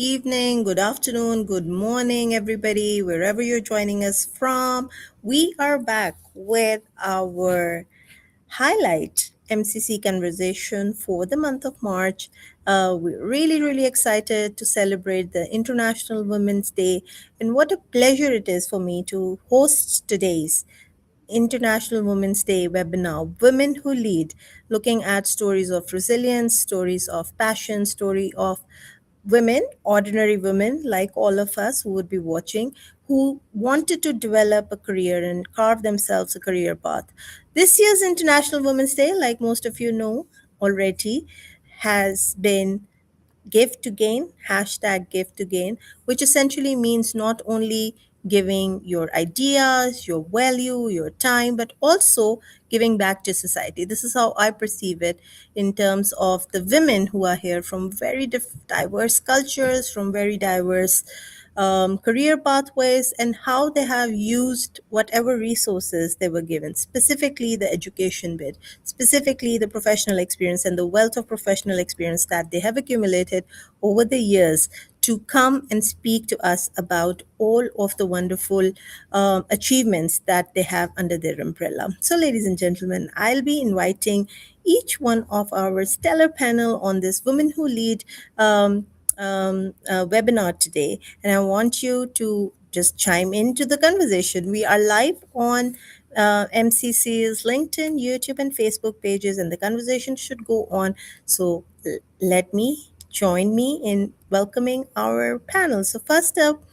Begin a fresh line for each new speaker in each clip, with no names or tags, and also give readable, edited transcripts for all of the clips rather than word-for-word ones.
evening, good afternoon, good morning, everybody, wherever you're joining us from. We are back with our highlight MCC conversation for the month of March. We're really excited to celebrate the International Women's Day, and what a pleasure it is for me to host today's International Women's Day webinar, Women Who Lead, looking at stories of resilience, stories of passion, story of women, ordinary women like all of us who would be watching, who wanted to develop a career and carve themselves a career path. This year's International Women's Day, like most of you know already, has been give to gain, hashtag give to gain, which essentially means not only giving your ideas, your value, your time, but also giving back to society. This is how I perceive it in terms of the women who are here from very diverse cultures, from very diverse career pathways, and how they have used whatever resources they were given, specifically the education bit, specifically the professional experience and the wealth of professional experience that they have accumulated over the years to come and speak to us about all of the wonderful achievements that they have under their umbrella. So, ladies and gentlemen, I'll be inviting each one of our stellar panel on this Women Who Lead webinar today, and I want you to just chime into the conversation. We are live on MCC's LinkedIn, YouTube, and Facebook pages, and the conversation should go on. So let me join me in welcoming our panel. So first up,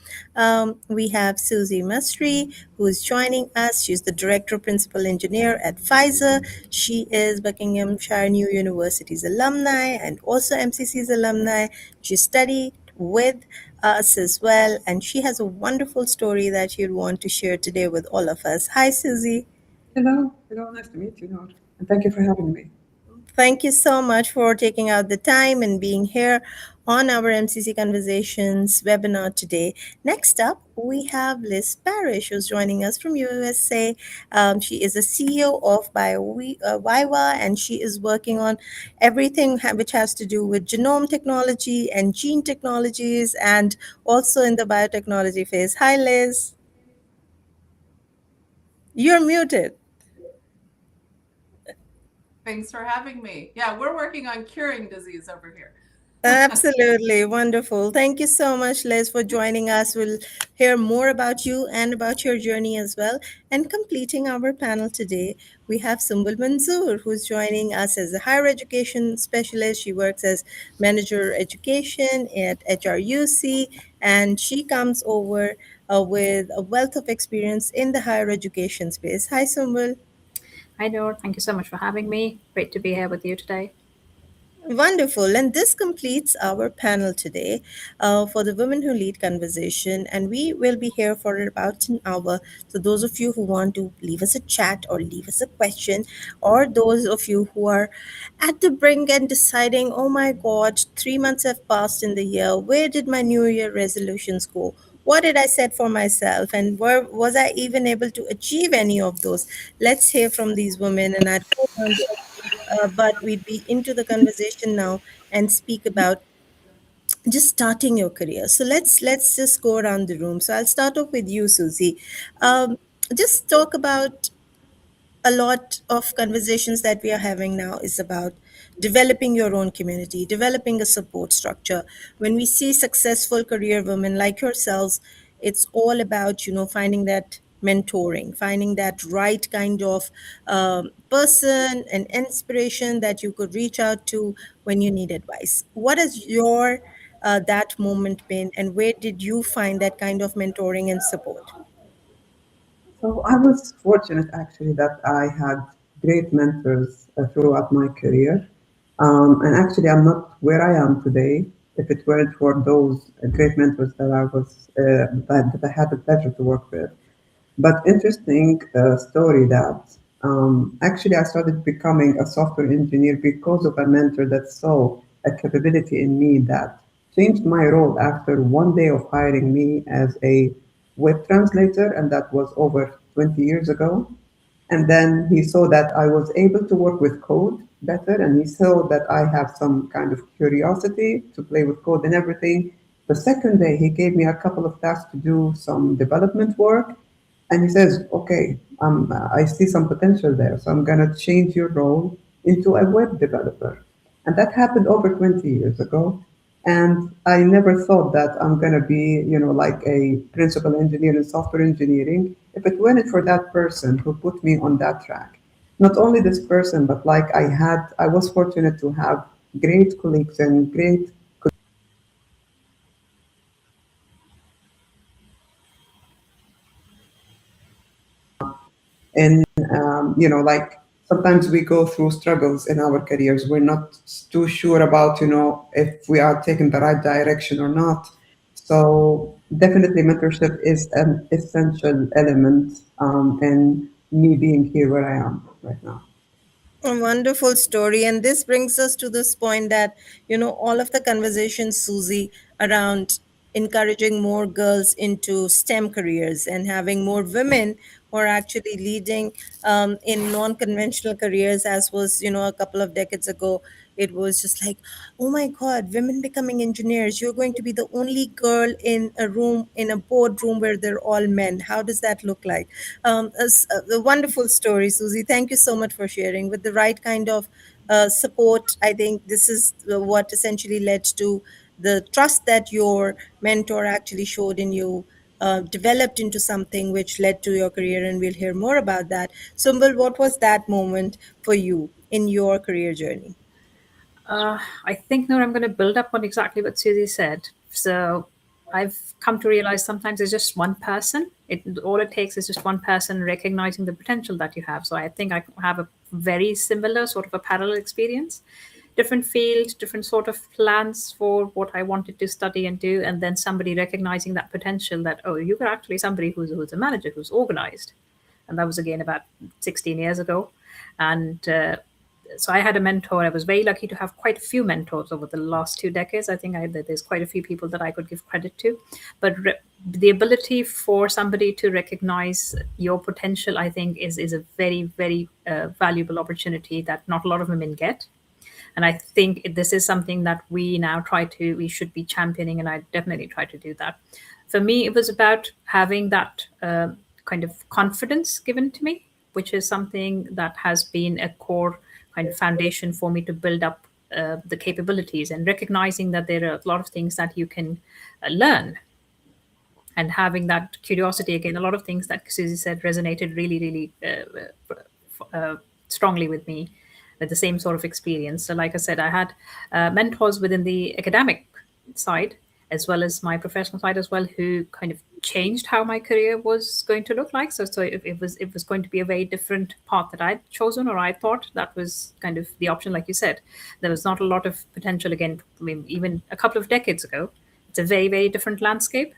we have Susie Mastry, who is joining us. She's the Director Principal Engineer at Pfizer. She is Buckinghamshire New University's alumni and also MCC's alumni. She studied with us as well, and she has a wonderful story that she'd want to share today with all of us. Hi, Susie.
Hello, nice to meet you, Noor, and thank you for having me.
Thank you so much for taking out the time and being here on our MCC Conversations webinar today. Next up, we have Liz Parrish, who's joining us from USA. She is the CEO of BioViva, and she is working on everything which has to do with genome technology and gene technologies, and also in the biotechnology phase. Hi, Liz. You're muted.
Thanks for having me. Yeah, we're working on curing disease over here.
Absolutely. Wonderful. Thank you so much, Liz, for joining us. We'll hear more about you and about your journey as well. And completing our panel today, we have Sumbul Manzoor, who's joining us as a higher education specialist. She works as manager education at HRUC, and she comes over with a wealth of experience in the higher education space. Hi, Sumbul.
Hi, Noor. Thank you so much for having me. Great to be here with you today.
Wonderful. And this completes our panel today for the Women Who Lead conversation. And we will be here for about an hour. So, those of you who want to leave us a chat or leave us a question, or those of you who are at the brink and deciding, oh my God, 3 months have passed in the year, where did my New Year resolutions go? What did I set for myself? And was I even able to achieve any of those? Let's hear from these women. And I don't want but we'd be into the conversation now and speak about just starting your career. So let's just go around the room. So I'll start off with you, Susie. Just talk about a lot of conversations that we are having now is about developing your own community, developing a support structure. When we see successful career women like yourselves, it's all about, finding that mentoring, finding that right kind of person and inspiration that you could reach out to when you need advice. What has your that moment been, and where did you find that kind of mentoring and support?
So I was fortunate actually that I had great mentors throughout my career. And actually, I'm not where I am today if it weren't for those great mentors that I had the pleasure to work with. But interesting story that actually I started becoming a software engineer because of a mentor that saw a capability in me that changed my role after one day of hiring me as a web translator, and that was over 20 years ago. And then he saw that I was able to work with code better, and he saw that I have some kind of curiosity to play with code and everything. The second day, he gave me a couple of tasks to do some development work. And he says, okay, I see some potential there. So I'm going to change your role into a web developer. And that happened over 20 years ago. And I never thought that I'm going to be, like a principal engineer in software engineering if it weren't for that person who put me on that track. Not only this person, but like I was fortunate to have great colleagues and great and like sometimes we go through struggles in our careers. We're not too sure about if we are taking the right direction or not. So definitely mentorship is an essential element in me being here where I am right now.
A wonderful story. And this brings us to this point that, all of the conversations, Susie, around encouraging more girls into STEM careers and having more women who are actually leading in non conventional careers, as was, a couple of decades ago. It was just like, oh my God, women becoming engineers. You're going to be the only girl in a room, in a boardroom where they're all men. How does that look like? A wonderful story, Susie. Thank you so much for sharing. With the right kind of support, I think this is what essentially led to the trust that your mentor actually showed in you. Developed into something which led to your career, and we'll hear more about that. Sumbul, what was that moment for you in your career journey?
I think now I'm going to build up on exactly what Susie said. So I've come to realize sometimes it's just one person. All it takes is just one person recognizing the potential that you have. So I think I have a very similar sort of a parallel experience. Different field, different sort of plans for what I wanted to study and do, and then somebody recognizing that potential that, oh, you're actually somebody who's a manager, who's organized. And that was again about 16 years ago. And so I had a mentor. I was very lucky to have quite a few mentors over the last 2 decades. I think there's quite a few people that I could give credit to. But the ability for somebody to recognize your potential, I think, is a very, very valuable opportunity that not a lot of women get. And I think this is something that we should be championing, and I definitely try to do that. For me, it was about having that kind of confidence given to me, which is something that has been a core kind of foundation for me to build up the capabilities, and recognizing that there are a lot of things that you can learn, and having that curiosity. Again, a lot of things that Susie said resonated really, really strongly with me, with the same sort of experience. So, like I said, I had mentors within the academic side as well as my professional side as well, who kind of changed how my career was going to look like. So if it was going to be a very different path that I'd chosen, or I thought that was kind of the option, like you said, there was not a lot of potential. Again, I mean, even a couple of decades ago, it's a very, very different landscape.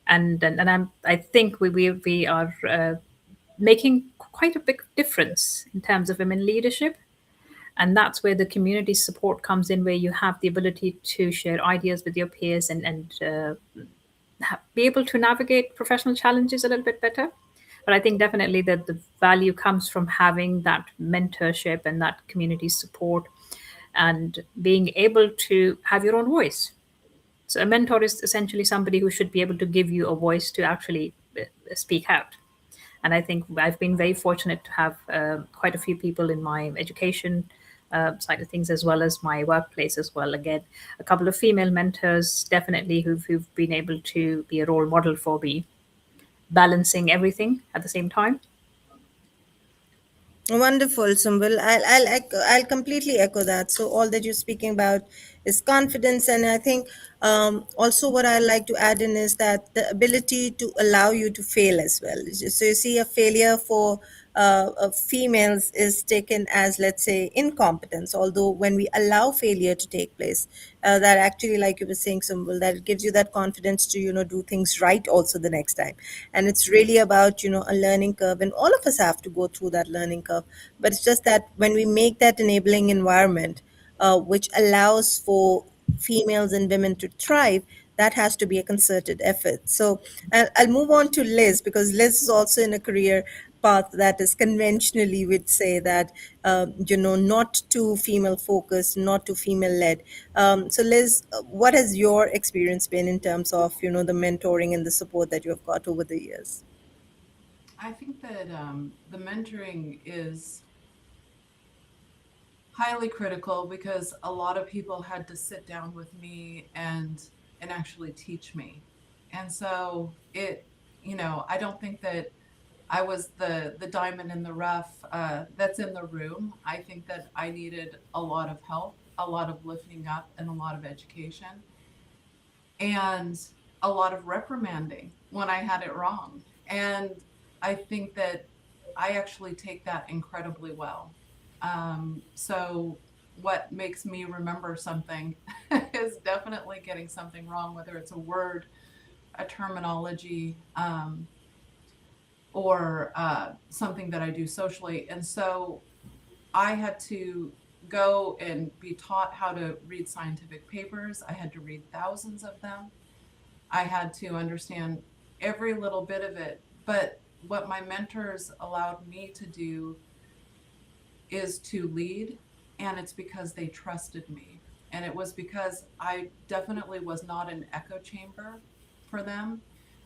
I think we are making quite a big difference in terms of women leadership. And that's where the community support comes in, where you have the ability to share ideas with your peers, and be able to navigate professional challenges a little bit better. But I think definitely that the value comes from having that mentorship and that community support, and being able to have your own voice. So a mentor is essentially somebody who should be able to give you a voice to actually speak out. And I think I've been very fortunate to have quite a few people in my education side of things, as well as my workplace as well. Again, a couple of female mentors definitely who've been able to be a role model for me, balancing everything at the same time.
Wonderful, Sumbul. I'll completely echo that. So all that you're speaking about is confidence, and I think also what I like to add in is that the ability to allow you to fail as well. So you see, a failure for females is taken as, let's say, incompetence. Although when we allow failure to take place, that actually, like you were saying, Sumbul, that it gives you that confidence to do things right also the next time. And it's really about a learning curve, and all of us have to go through that learning curve. But it's just that when we make that enabling environment, which allows for females and women to thrive, that has to be a concerted effort. So I'll move on to Liz, because Liz is also in a career path that is conventionally would say that not too female focused, not too female led. So Liz, what has your experience been in terms of the mentoring and the support that you have got over the years?
I think that the mentoring is highly critical because a lot of people had to sit down with me and actually teach me. And so I don't think that I was the diamond in the rough that's in the room. I think that I needed a lot of help, a lot of lifting up, and a lot of education, and a lot of reprimanding when I had it wrong. And I think that I actually take that incredibly well. So what makes me remember something is definitely getting something wrong, whether it's a word, a terminology, or something that I do socially. And so I had to go and be taught how to read scientific papers. I had to read thousands of them. I had to understand every little bit of it. But what my mentors allowed me to do is to lead, and it's because they trusted me. And it was because I definitely was not an echo chamber for them.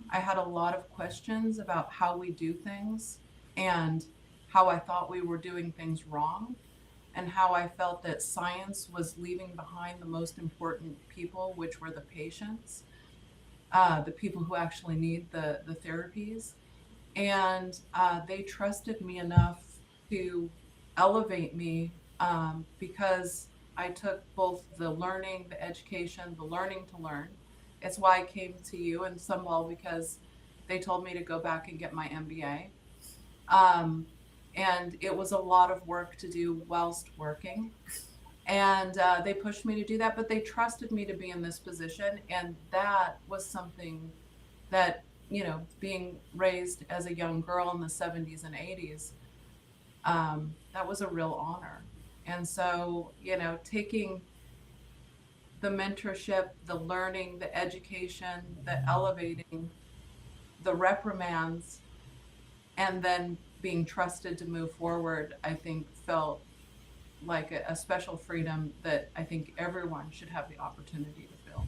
I had a lot of questions about how we do things and how I thought we were doing things wrong, and how I felt that science was leaving behind the most important people, which were the patients, the people who actually need the therapies. And they trusted me enough to elevate me because I took both the learning, the education, the learning to learn. It's why I came to you and Sunwell, because they told me to go back and get my MBA. Um, and it was a lot of work to do whilst working. And they pushed me to do that, but they trusted me to be in this position. And that was something that, being raised as a young girl in the 70s and 80s, that was a real honor. And so, taking the mentorship, the learning, the education, the elevating, the reprimands, and then being trusted to move forward, I think felt like a special freedom that I think everyone should have the opportunity to feel.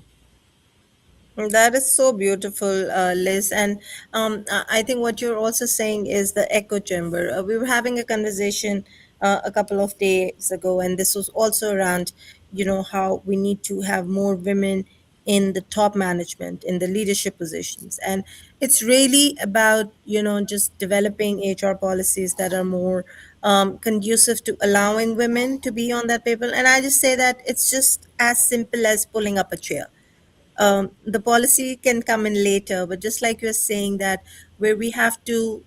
That is so beautiful, Liz. And I think what you're also saying is the echo chamber. We were having a conversation a couple of days ago, and this was also around, how we need to have more women in the top management, in the leadership positions. And it's really about, just developing HR policies that are more conducive to allowing women to be on that paper. And I just say that it's just as simple as pulling up a chair. The policy can come in later, but just like you're saying that where we have to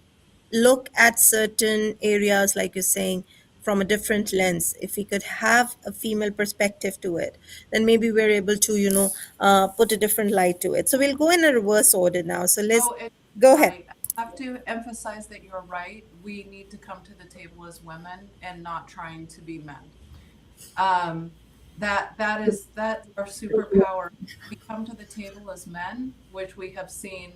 look at certain areas, like you're saying, from a different lens, if we could have a female perspective to it, then maybe we're able to, put a different light to it. So we'll go in a reverse order now. So let's
Oh, and
go ahead.
right. I have to emphasize that you're right. We need to come to the table as women and not trying to be men. Um, that's our superpower. We come to the table as men, which we have seen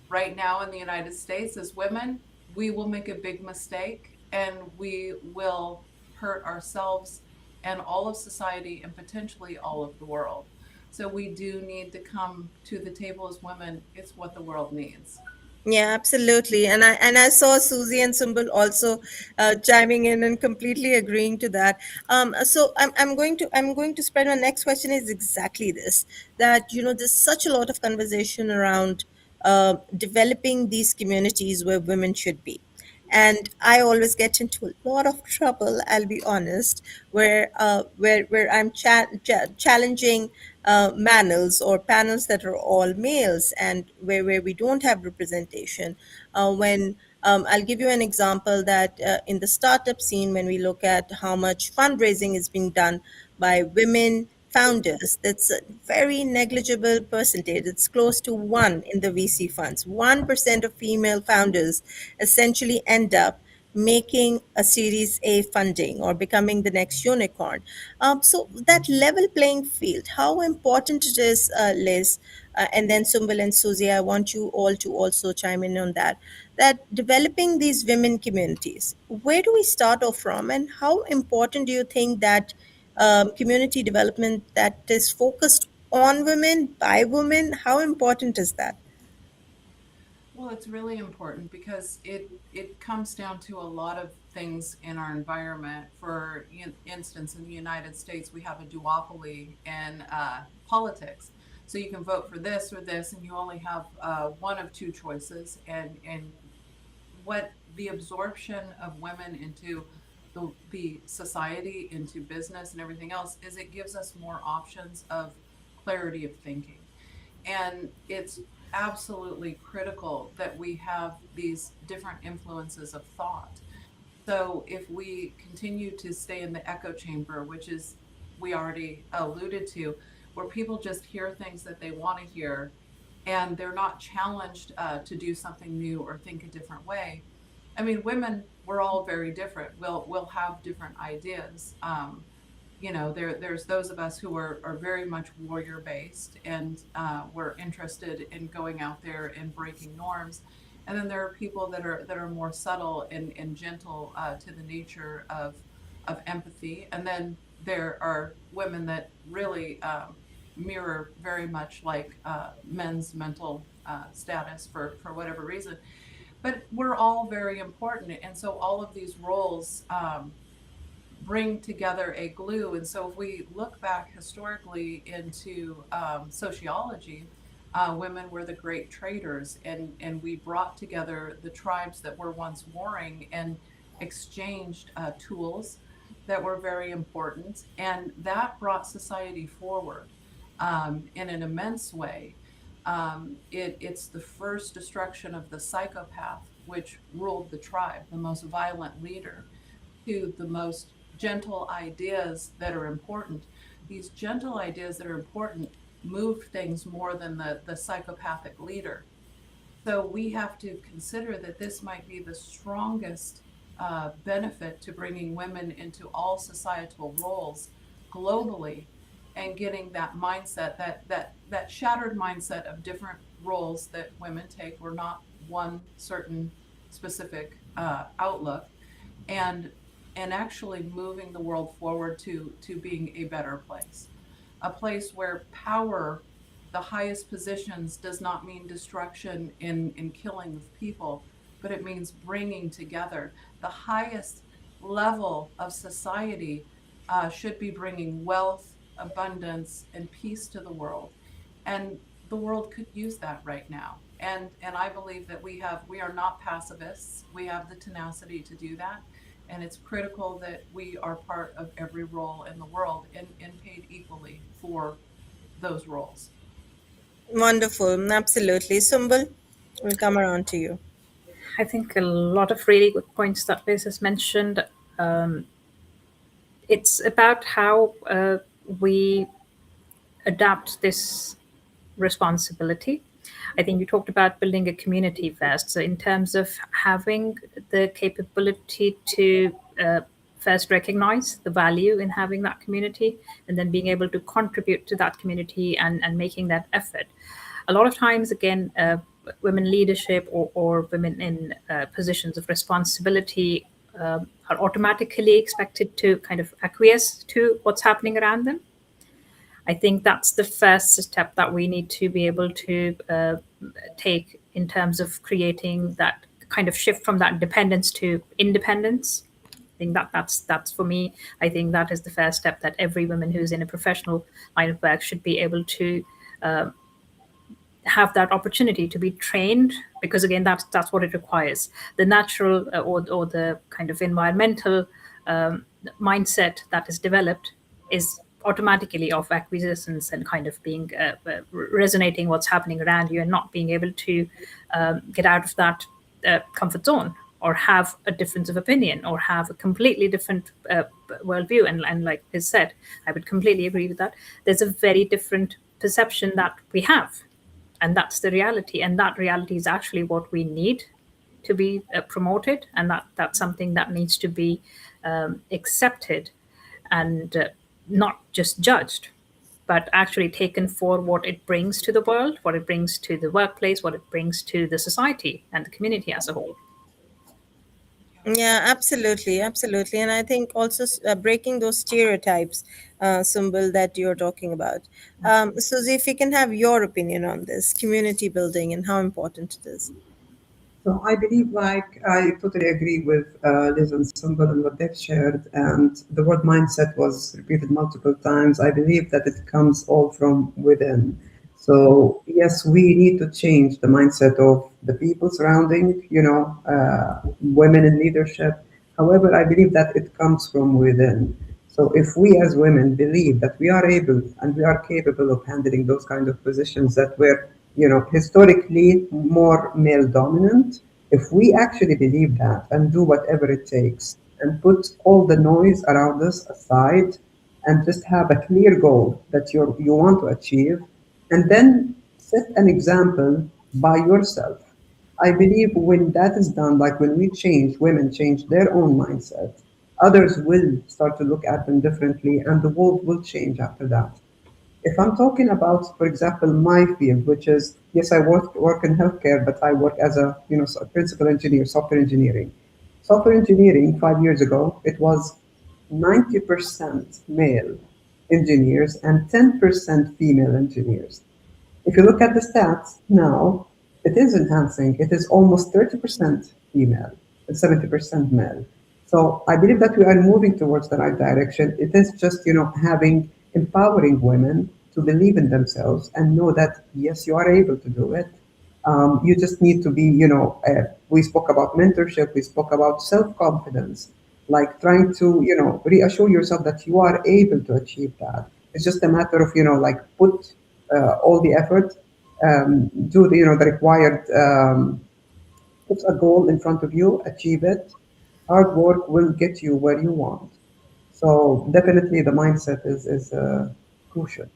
right now in the United States as women. We will make a big mistake and we will hurt ourselves and all of society and potentially all of the world. So we do need to come to the table as women. It's what the world needs.
Yeah, absolutely. And I saw Susie and Sumbul also chiming in and completely agreeing to that. So I'm going to spread my next question is exactly this, that there's such a lot of conversation around developing these communities where women should be. And I always get into a lot of trouble, I'll be honest, where I'm challenging panels or panels that are all males, and where we don't have representation. When I'll give you an example that in the startup scene, when we look at how much fundraising is being done by women founders, that's a very negligible percentage. It's close to one in the VC funds. 1% of female founders essentially end up making a Series A funding or becoming the next unicorn. So that level playing field, how important it is, Liz, and then Sumbal and Susie, I want you all to also chime in on that. That developing these women communities, where do we start off from, and how important do you think that community development that is focused on women by women? How important is that?
Well, it's really important because it comes down to a lot of things in our environment. For instance, in the United States, we have a duopoly in politics. So you can vote for this or this, and you only have one of two choices. And what the absorption of women into the society, into business, and everything else is, it gives us more options of clarity of thinking. And it's absolutely critical that we have these different influences of thought. So if we continue to stay in the echo chamber, which is, we already alluded to, where people just hear things that they want to hear and they're not challenged to do something new or think a different way. I mean, women, we're all very different. We'll have different ideas. There's those of us who are very much warrior based, and we're interested in going out there and breaking norms. And then there are people that are more subtle and gentle to the nature of empathy. And then there are women that really mirror very much like men's mental status for whatever reason. But we're all very important, and so all of these roles bring together a glue. And so if we look back historically into sociology, women were the great traders, and we brought together the tribes that were once warring and exchanged tools that were very important. And that brought society forward in an immense way. It's the first destruction of the psychopath, which ruled the tribe, the most violent leader, to the most gentle ideas that are important. These gentle ideas that are important move things more than the psychopathic leader. So we have to consider that this might be the strongest benefit to bringing women into all societal roles globally, and getting that mindset, that shattered mindset of different roles that women take. We're not one certain specific outlook, and actually moving the world forward to being a better place, a place where power, the highest positions, does not mean destruction in killing of people, but it means bringing together. The highest level of society should be bringing wealth, abundance, and peace to the world. And the world could use that right now. And I believe that we are not pacifists. We have the tenacity to do that. And it's critical that we are part of every role in the world, and paid equally for those roles.
Wonderful, absolutely. Sumbal, we'll come around to you.
I think a lot of really good points that Liz has mentioned. Um, it's about how we adapt this responsibility. I think you talked about building a community first. So, in terms of having the capability to first recognize the value in having that community, and then being able to contribute to that community, and making that effort. A lot of times, again, women leadership, or women in positions of responsibility are automatically expected to kind of acquiesce to what's happening around them. I think that's the first step that we need to be able to take in terms of creating that kind of shift from that dependence to independence. I think that's for me. I think that is the first step that every woman who's in a professional line of work should be able to have that opportunity to be trained, because again, that's what it requires. The natural or the kind of environmental mindset that is developed is automatically of acquiescence, and kind of being resonating what's happening around you, and not being able to get out of that comfort zone, or have a difference of opinion, or have a completely different worldview. And like Liz said, I would completely agree with that. There's a very different perception that we have, and that's the reality. And that reality is actually what we need to be promoted, and that's something that needs to be accepted, and not just judged. but actually taken for what it brings to the world, what it brings to the workplace, what it brings to the society and the community as a whole.
Yeah, absolutely, absolutely. And I think also breaking those stereotypes, symbol that you're talking about. Susie, if you can have your opinion on this community building and how important it is.
So I believe, like, I totally agree with Liz and Sumbul and what they've shared. And the word mindset was repeated multiple times. I believe that it comes all from within. So yes, we need to change the mindset of the people surrounding, women in leadership. However, I believe that it comes from within. So if we as women believe that we are able and we are capable of handling those kind of positions that were, historically more male dominant, if we actually believe that and do whatever it takes and put all the noise around us aside and just have a clear goal that you want to achieve, and then set an example by yourself. I believe when that is done, like when we change, women change their own mindset, others will start to look at them differently, and the world will change after that. If I'm talking about, for example, my field, which is, yes, I work in healthcare, but I work as a principal engineer, software engineering. Software engineering 5 years ago, it was 90% male engineers and 10% female engineers. If you look at the stats now, it is enhancing. It is almost 30% female and 70% male. So I believe that we are moving towards the right direction. It is just, having empowering women to believe in themselves and know that, yes, you are able to do it. You just need to be, we spoke about mentorship, we spoke about self confidence, like trying to, reassure yourself that you are able to achieve that. It's just a matter of, like put all the effort, do the required, put a goal in front of you, achieve it. Hard work will get you where you want. So definitely the mindset is crucial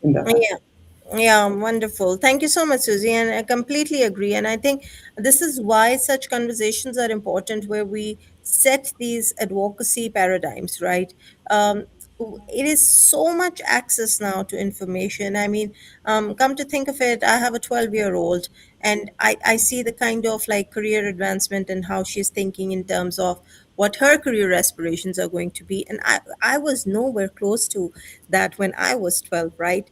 in that
Yeah.
aspect.
Yeah, wonderful. Thank you so much, Susie. And I completely agree. And I think this is why such conversations are important, where we set these advocacy paradigms, right? Um, it is so much access now to information. I mean, come to think of it, I have a 12-year-old, and I see the kind of like career advancement and how she's thinking in terms of what her career aspirations are going to be. And I was nowhere close to that when I was 12, right?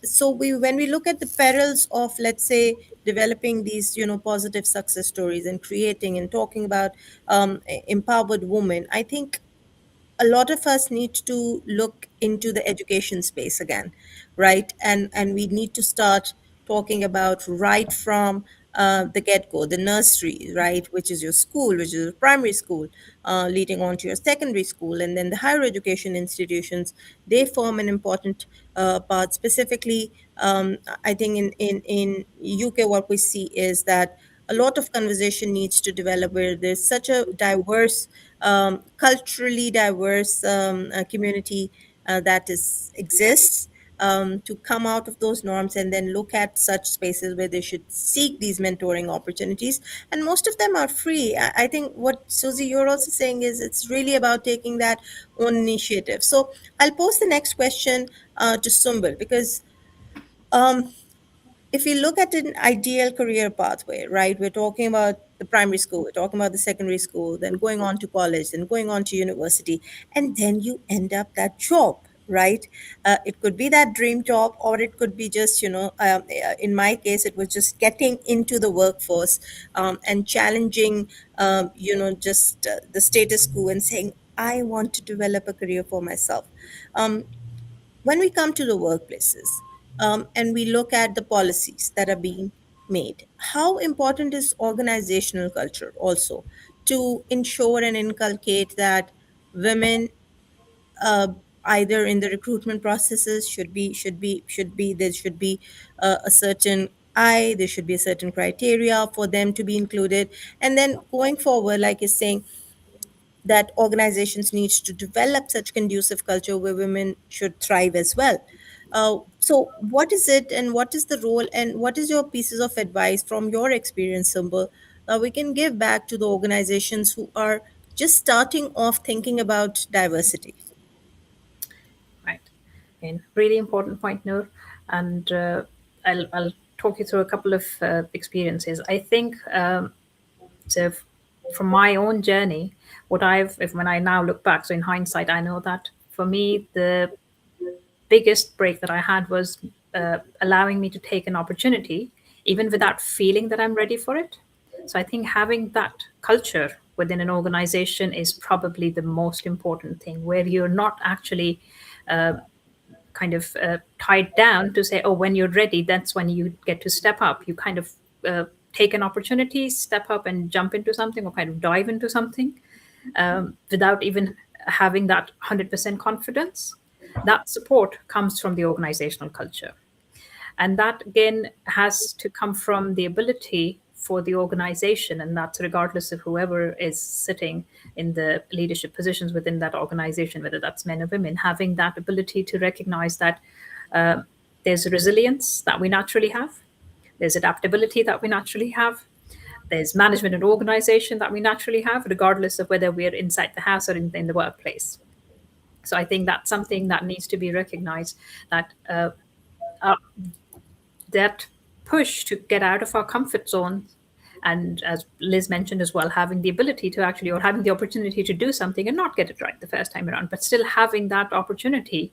So when we look at the perils of, let's say, developing these, positive success stories and creating and talking about empowered women, I think a lot of us need to look into the education space again, right? And we need to start talking about right from the get-go, the nursery, right, which is your school, which is your primary school, leading on to your secondary school, and then the higher education institutions. They form an important part. Specifically, I think in UK, what we see is that a lot of conversation needs to develop where there's such a diverse, culturally diverse community that is exists, to come out of those norms and then look at such spaces where they should seek these mentoring opportunities. And most of them are free. I think what Susie, you're also saying is it's really about taking that own initiative. So I'll pose the next question to Sumbul, because um, if you look at an ideal career pathway, right, we're talking about the primary school, we're talking about the secondary school, then going on to college, then going on to university, and then you end up that job, right? It could be that dream job, or it could be just, in my case, it was just getting into the workforce, and challenging, just the status quo and saying, I want to develop a career for myself. Um, when we come to the workplaces, and we look at the policies that are being made, how important is organizational culture also to ensure and inculcate that women, uh, either in the recruitment processes, should be there should be a certain there should be a certain criteria for them to be included, and then going forward, like you're saying, that organizations need to develop such conducive culture where women should thrive as well. So what is it, and what is the role, and what is your pieces of advice from your experience, Symbol, we can give back to the organizations who are just starting off thinking about diversity?
Right. Again, really important point, Noor. And I'll talk you through a couple of experiences. I think so. From my own journey, when I now look back, so in hindsight, I know that for me, the biggest break that I had was allowing me to take an opportunity, even without feeling that I'm ready for it. So I think having that culture within an organization is probably the most important thing, where you're not actually kind of tied down to say, oh, when you're ready, that's when you get to step up. You kind of take an opportunity, step up and jump into something or kind of dive into something without even having that 100% confidence. That support comes from the organizational culture. And that again has to come from the ability for the organization, and that's regardless of whoever is sitting in the leadership positions within that organization, whether that's men or women, having that ability to recognize that there's resilience that we naturally have, there's adaptability that we naturally have, there's management and organization that we naturally have, regardless of whether we're inside the house or in the workplace. So I think that's something that needs to be recognized, that that push to get out of our comfort zone, and as Liz mentioned as well, having the ability to actually, or having the opportunity to do something and not get it right the first time around, but still having that opportunity,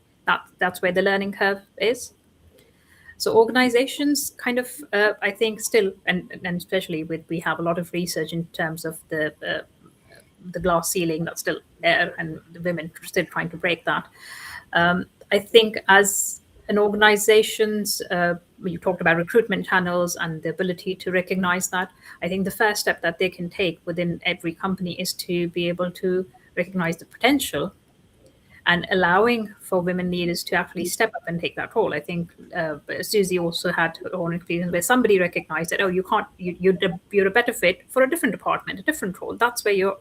that's where the learning curve is. So organizations kind of, I think still, and especially we have a lot of research in terms of the glass ceiling that's still there, and the women still trying to break that. I think as an organization's, you talked about recruitment channels and the ability to recognize that. I think the first step that they can take within every company is to be able to recognize the potential and allowing for women leaders to actually step up and take that role. I think Susie also had her own experience where somebody recognized that, oh, you can't, you're a better fit for a different department, a different role. That's where your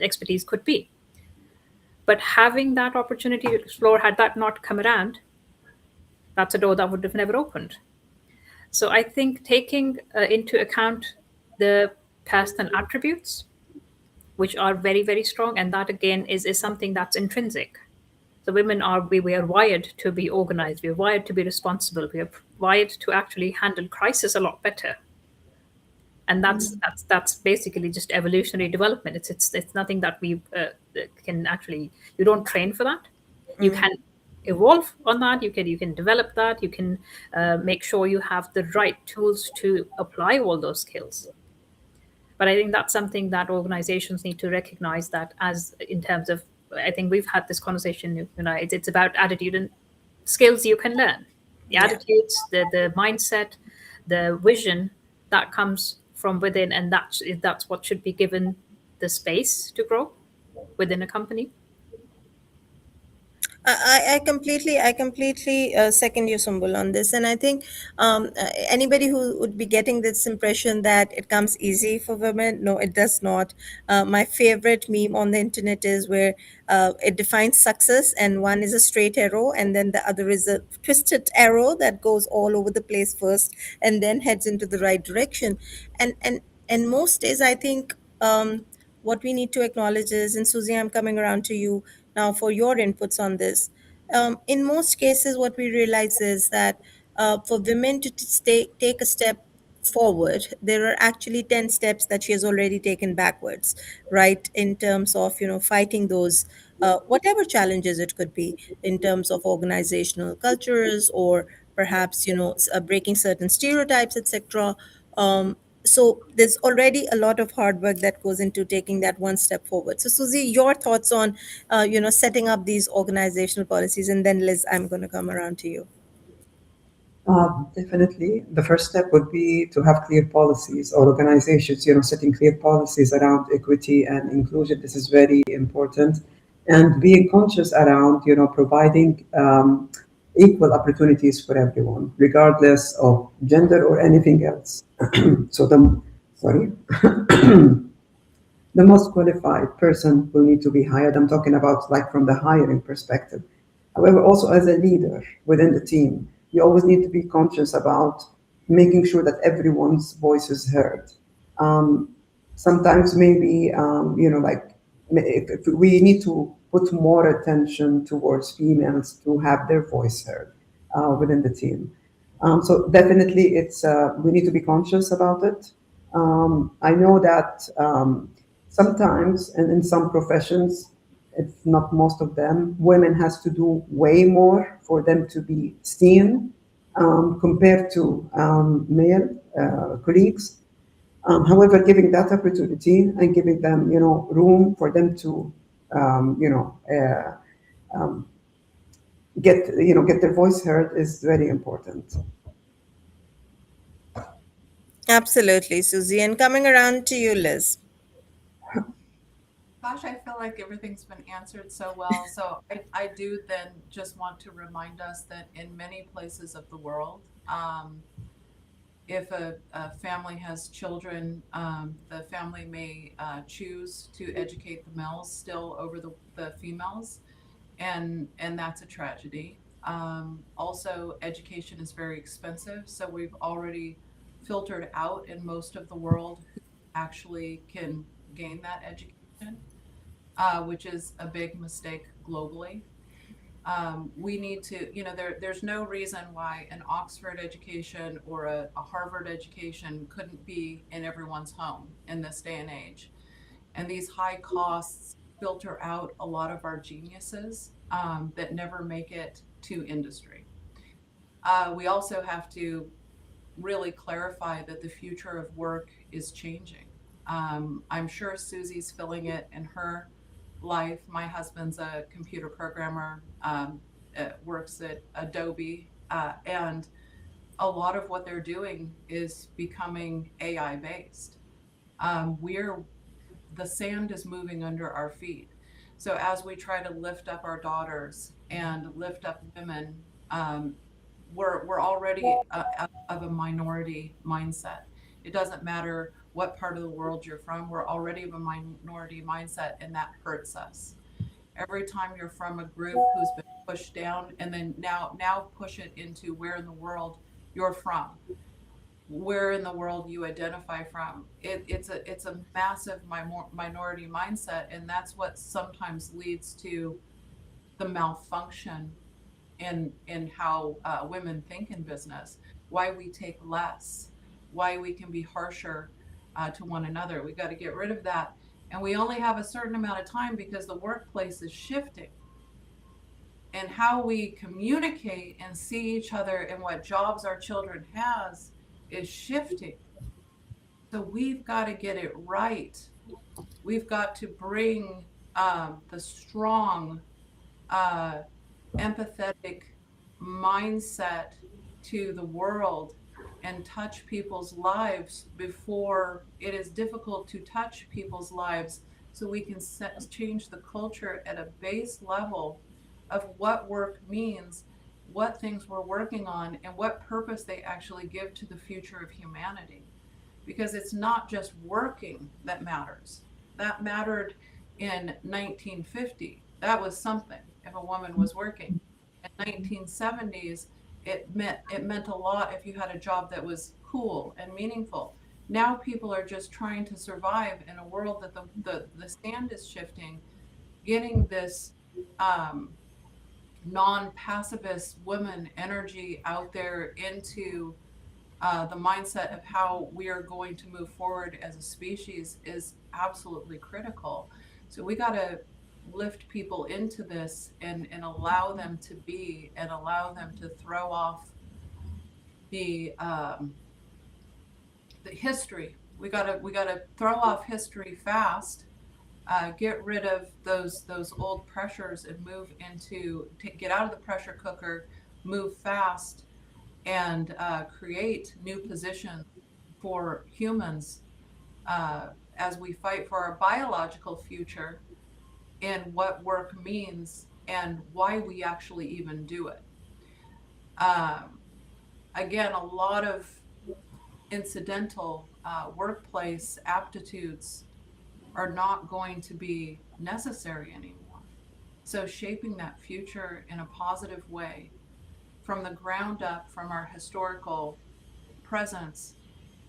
expertise could be. But having that opportunity to explore, had that not come around, that's a door that would have never opened. So I think taking into account the personal attributes, which are very, very strong, and that again is something that's intrinsic. So women we are wired to be organized, we're wired to be responsible, we are wired to actually handle crisis a lot better. And that's basically just evolutionary development. It's nothing that we can actually, you don't train for that. You can evolve on that, you can develop that, you can make sure you have the right tools to apply all those skills. But I think that's something that organizations need to recognize, that as in terms of, I think we've had this conversation, it's about attitude and skills you can learn. The attitudes, the mindset, the vision that comes from within, and that's what should be given the space to grow within a company.
I completely second you, Sumbul, on this, and I think anybody who would be getting this impression that it comes easy for women, no, it does not. My favorite meme on the internet is where it defines success, and one is a straight arrow, and then the other is a twisted arrow that goes all over the place first, and then heads into the right direction. And most days, I think what we need to acknowledge is, and Susie, I'm coming around to you now for your inputs on this. In most cases, what we realize is that for women to take a step forward, there are actually 10 steps that she has already taken backwards, right? In terms of, fighting those, whatever challenges it could be in terms of organizational cultures, or perhaps, breaking certain stereotypes, etc. So there's already a lot of hard work that goes into taking that one step forward. So Susie, your thoughts on, setting up these organizational policies, and then Liz, I'm going to come around to you.
Definitely. The first step would be to have clear policies, or organizations, setting clear policies around equity and inclusion. This is very important. And being conscious around, providing equal opportunities for everyone, regardless of gender or anything else. So the most qualified person will need to be hired. I'm talking about like from the hiring perspective. However, also as a leader within the team, you always need to be conscious about making sure that everyone's voice is heard. Sometimes maybe, if we need to put more attention towards females to have their voice heard within the team. So definitely, it's we need to be conscious about it. I know that sometimes, and in some professions, if not most of them, women has to do way more for them to be seen compared to male colleagues. However, giving that opportunity and giving them, room for them to, get their voice heard is very important.
Absolutely, Susie. And coming around to you, Liz.
Gosh, I feel like everything's been answered so well. So I do then just want to remind us that in many places of the world, if a family has children, the family may choose to educate the males still over the females, and that's a tragedy. Also, education is very expensive, so we've already filtered out in most of the world who actually can gain that education, which is a big mistake globally. We need to, there's no reason why an Oxford education or a Harvard education couldn't be in everyone's home in this day and age. And these high costs filter out a lot of our geniuses that never make it to industry. We also have to really clarify that the future of work is changing. I'm sure Susie's feeling it in her life. My husband's a computer programmer, works at Adobe, and a lot of what they're doing is becoming AI based. The sand is moving under our feet. So as we try to lift up our daughters and lift up women, we're already of a minority mindset. It doesn't matter what part of the world you're from, we're already of a minority mindset, and that hurts us. Every time you're from a group who's been pushed down, and then now push it into where in the world you're from, where in the world you identify from. It's a massive minority mindset, and that's what sometimes leads to the malfunction in how women think in business, why we take less, why we can be harsher to one another. We got to get rid of that. And we only have a certain amount of time because the workplace is shifting. And how we communicate and see each other and what jobs our children has is shifting. So we've got to get it right. We've got to bring the strong, empathetic mindset to the world and touch people's lives before it is difficult to touch people's lives, so we can change the culture at a base level of what work means, what things we're working on, and what purpose they actually give to the future of humanity. Because it's not just working that matters. That mattered in 1950. That was something if a woman was working. In 1970s, it meant a lot if you had a job that was cool and meaningful. Now people are just trying to survive in a world that the sand is shifting, getting this non-pacifist woman energy out there into the mindset of how we are going to move forward as a species is absolutely critical. So we got to lift people into this and allow them to be, and allow them to throw off the history. We gotta throw off history fast. Get rid of those old pressures and move into get out of the pressure cooker, move fast, and create new positions for humans as we fight for our biological future and what work means and why we actually even do it. Again, a lot of incidental workplace aptitudes are not going to be necessary anymore. So shaping that future in a positive way from the ground up, from our historical presence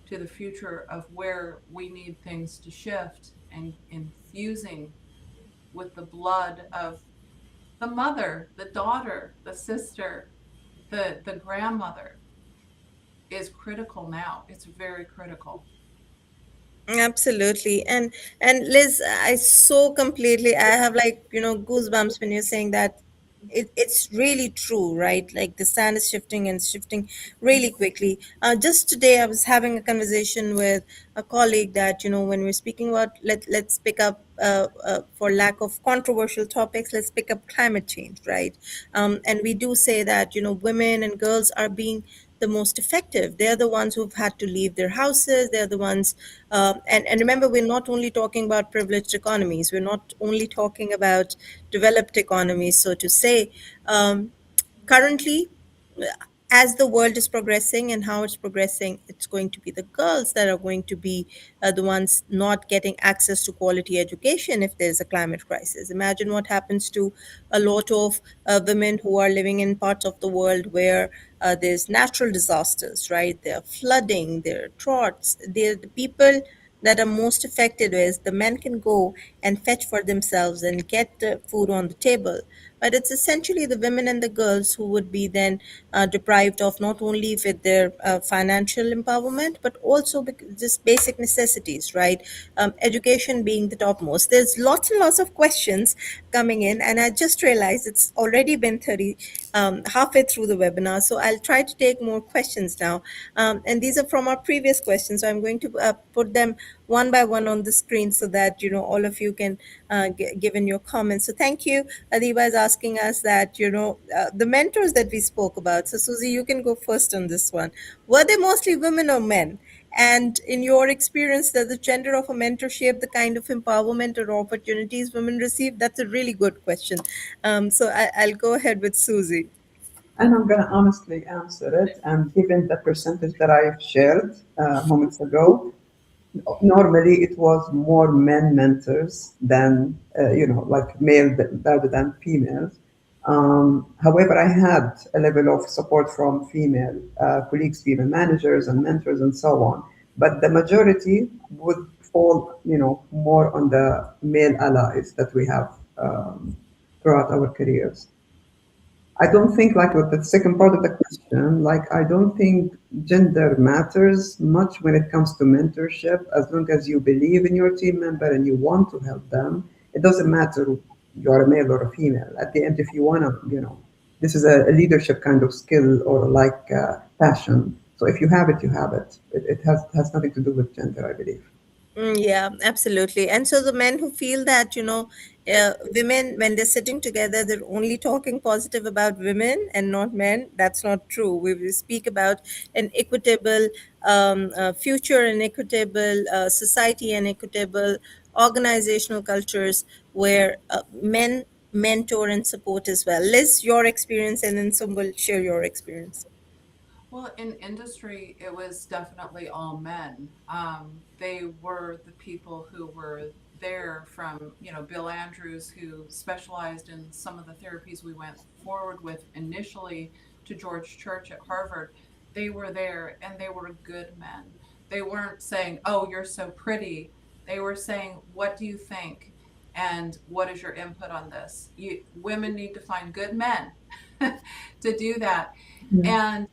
to the future of where we need things to shift, and infusing with the blood of the mother, the daughter, the sister, the grandmother is critical now. It's very critical.
Absolutely. And Liz, I so completely I have like, goosebumps when you're saying that it's really true, right? Like the sand is shifting and shifting really quickly. Just today I was having a conversation with a colleague that, when we're speaking about let's pick up for lack of controversial topics, let's pick up climate change, right? And we do say that, women and girls are being the most effective. They're the ones who've had to leave their houses. They're the ones, and remember, we're not only talking about privileged economies. We're not only talking about developed economies, so to say. Currently, as the world is progressing and how it's progressing, it's going to be the girls that are going to be the ones not getting access to quality education if there's a climate crisis. Imagine what happens to a lot of women who are living in parts of the world where there's natural disasters, right? There are flooding, there are droughts. They're the people that are most affected is the men can go and fetch for themselves and get the food on the table. But it's essentially the women and the girls who would be then deprived of not only with their financial empowerment, but also just basic necessities, right? Education being the topmost. There's lots and lots of questions coming in, and I just realized it's already been 30, halfway through the webinar. So I'll try to take more questions now. And these are from our previous questions. So I'm going to put them one by one on the screen so that all of you can give in your comments. So thank you. Adiba is asking us that the mentors that we spoke about. So Susie, you can go first on this one. Were they mostly women or men? And in your experience, does the gender of a mentor shape the kind of empowerment or opportunities women receive? That's a really good question. So I'll go ahead with Susie.
And I'm going to honestly answer it. And given the percentage that I've shared moments ago, normally it was more men mentors than like rather than females. However, I had a level of support from female colleagues, female managers and mentors and so on, but the majority would fall more on the male allies that we have throughout our careers. I don't think, like with the second part of the question, like I don't think gender matters much when it comes to mentorship. As long as you believe in your team member and you want to help them, it doesn't matter you're a male or a female. At the end, if you want to, this is a leadership kind of skill or like passion. So if you have it, you have it. It has nothing to do with gender, I believe.
Yeah, absolutely. And so the men who feel that, women, when they're sitting together, they're only talking positive about women and not men, that's not true. We will speak about an equitable future, an equitable society, and equitable organizational cultures where men mentor and support as well. Liz, your experience, and then Sumbul, share your experience.
Well, in industry, it was definitely all men. They were the people who were there from, Bill Andrews, who specialized in some of the therapies we went forward with initially, to George Church at Harvard. They were there and they were good men. They weren't saying, "Oh, you're so pretty." They were saying, "What do you think? And what is your input on this?" Women need to find good men to do that. And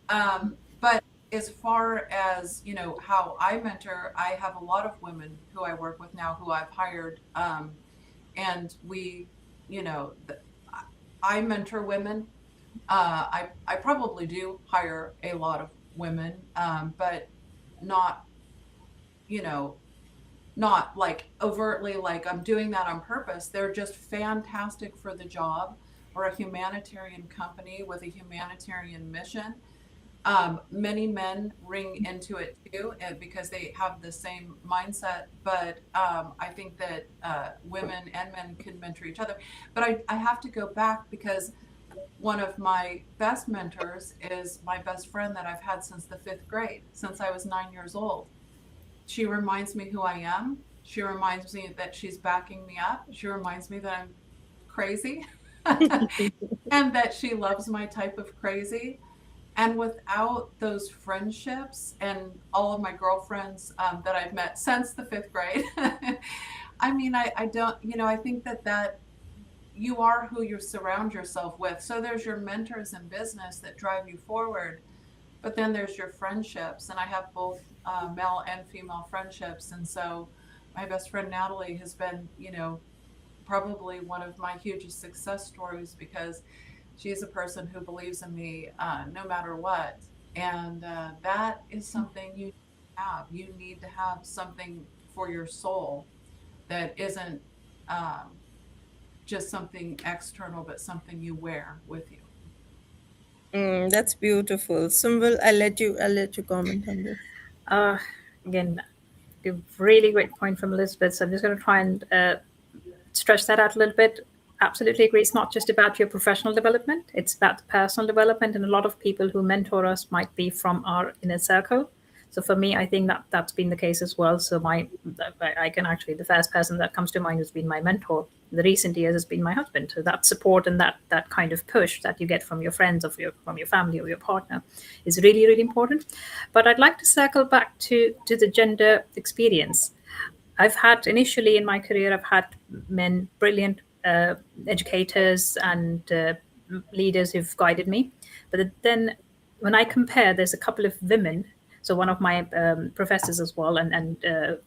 but as far as how I mentor, I have a lot of women who I work with now who I've hired, and we, I mentor women. I probably do hire a lot of women, but not you know not like overtly like I'm doing that on purpose. They're just fantastic for the job, or a humanitarian company with a humanitarian mission. Many men ring into it too, because they have the same mindset. But I think that women and men can mentor each other. But I have to go back, because one of my best mentors is my best friend that I've had since the fifth grade, since I was 9 years old. She reminds me who I am. She reminds me that she's backing me up. She reminds me that I'm crazy and that she loves my type of crazy. And without those friendships and all of my girlfriends that I've met since the fifth grade, I mean, I don't, I think that you are who you surround yourself with. So there's your mentors in business that drive you forward, but then there's your friendships. And I have both male and female friendships. And so my best friend Natalie has been, probably one of my hugest success stories, because she's a person who believes in me no matter what. And that is something you have. You need to have something for your soul that isn't um, just something external, but something you wear with you.
That's beautiful. Sumbul, I'll let you comment on this.
Uh, Again, a really great point from Elizabeth. So I'm just going to try and stretch that out a little bit. Absolutely agree. It's not just about your professional development, it's about the personal development. And a lot of people who mentor us might be from our inner circle. So for me, I think that that's been the case as well. So I can actually, the first person that comes to mind who's been my mentor in the recent years has been my husband. So that support and that kind of push that you get from your friends or from your family or your partner is really, really important. But I'd like to circle back to the gender experience. I've had initially in my career, I've had men, brilliant educators and leaders who've guided me. But then when I compare, there's a couple of women. So one of my professors as well, and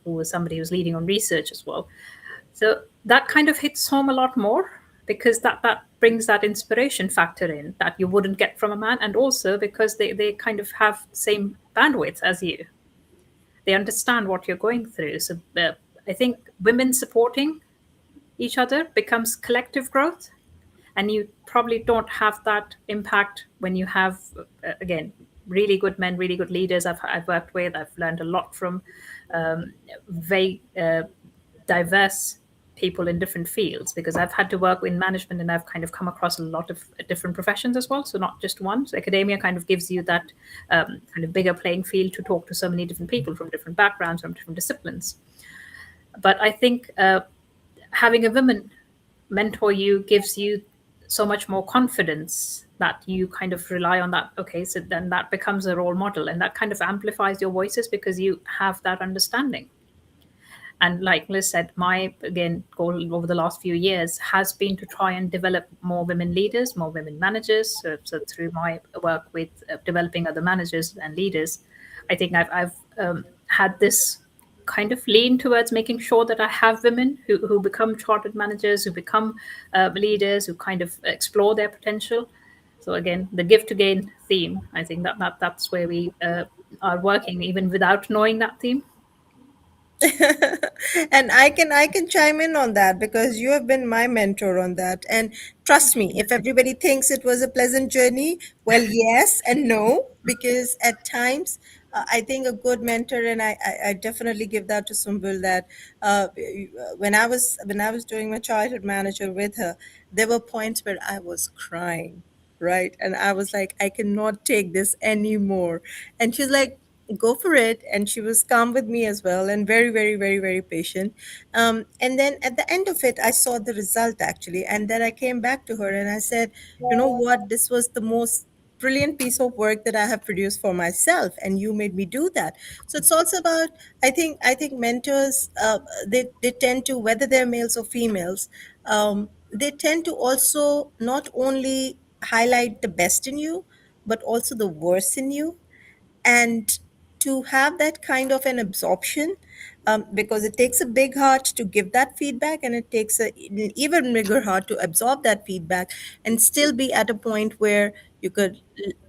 who was somebody who's leading on research as well. So that kind of hits home a lot more because that brings that inspiration factor in that you wouldn't get from a man, and also because they kind of have same bandwidth as you. They understand what you're going through. So I think women supporting each other becomes collective growth, and you probably don't have that impact when you have again really good men, really good leaders I've worked with. I've learned a lot from very diverse people in different fields, because I've had to work in management and I've kind of come across a lot of different professions as well. So not just one. So academia kind of gives you that kind of bigger playing field to talk to so many different people from different backgrounds, from different disciplines. But I think having a woman mentor you gives you so much more confidence that you kind of rely on that. Okay, so then that becomes a role model, and that kind of amplifies your voices because you have that understanding. And like Liz said, my again goal over the last few years has been to try and develop more women leaders, more women managers. So through my work with developing other managers and leaders, I think I've had this kind of lean towards making sure that I have women who become chartered managers, who become leaders, who kind of explore their potential. So again, the give to gain theme, I think that's where we are working even without knowing that theme.
And I can chime in on that because you have been my mentor on that. And trust me, if everybody thinks it was a pleasant journey, well, yes and no, because at times I think a good mentor, and I definitely give that to Sumbul, that when I was doing my childhood manager with her, there were points where I was crying, right? And I was like, I cannot take this anymore. And she's like, go for it. And she was calm with me as well, and very, very, very, very patient. And then at the end of it, I saw the result actually. And then I came back to her and I said, you know what? This was the most brilliant piece of work that I have produced for myself, and you made me do that. So it's also about, I think mentors, they tend to, whether they're males or females, they tend to also not only highlight the best in you, but also the worst in you. And to have that kind of an absorption, because it takes a big heart to give that feedback, and it takes an even bigger heart to absorb that feedback and still be at a point where you could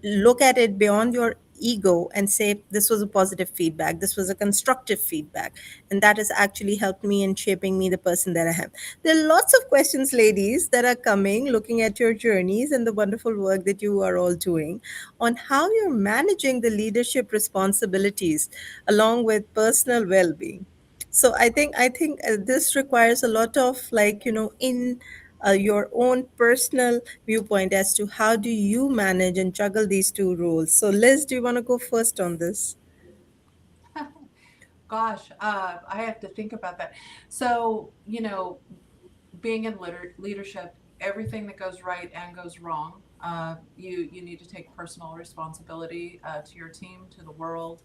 look at it beyond your ego and say, this was a positive feedback, this was a constructive feedback, and that has actually helped me in shaping me the person that I am. There are lots of questions, ladies, that are coming looking at your journeys and the wonderful work that you are all doing on how you're managing the leadership responsibilities along with personal well-being. So I think this requires a lot of, like, in your own personal viewpoint as to how do you manage and juggle these two roles. So Liz, do you want to go first on this?
Gosh, I have to think about that. So, being in leadership, everything that goes right and goes wrong, you need to take personal responsibility to your team, to the world.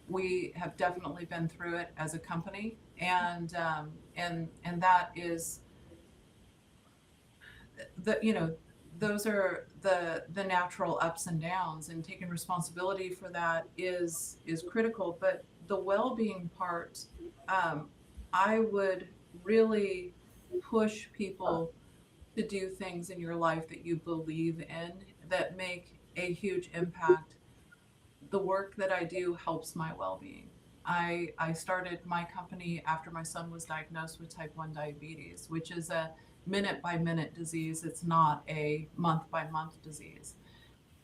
We have definitely been through it as a company, and that is those are the natural ups and downs, and taking responsibility for that is critical. But the well-being part, um, I would really push people to do things in your life that you believe in, that make a huge impact. The work that I do helps my well-being. I started my company after my son was diagnosed with type 1 diabetes, which is a minute by minute disease. It's not a month by month disease.